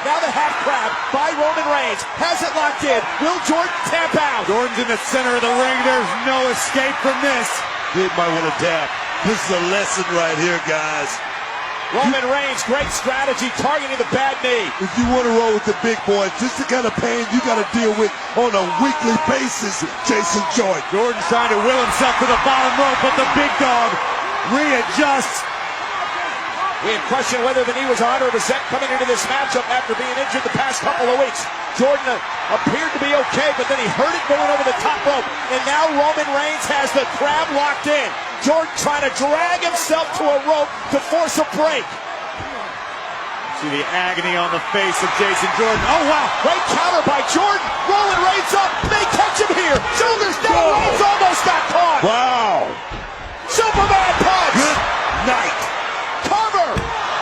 Now the half crab by Roman Reigns. Has it locked in. Will Jordan tap out? Jordan's in the center of the ring. There's no escape from this. He might want to tap. This is a lesson right here, guys. Roman Reigns, great strategy, targeting the bad knee. If you want to roll with the big boys, this is the kind of pain you got to deal with on a weekly basis, Jason Jordan. Jordan's trying to will himself to the bottom rope, but the big dog readjusts. We had questioned whether the knee was 100% coming into this matchup after being injured the past couple of weeks. Jordan appeared to be okay, but then he hurt it going over the top rope. And now Roman Reigns has the crab locked in. Jordan trying to drag himself to a rope to force a break. See the agony on the face of Jason Jordan. Oh, wow. Great counter by Jordan. Rolling Reigns up. They catch him here. Shoulders down. Reigns almost got caught. Wow. Superman punch. Good night.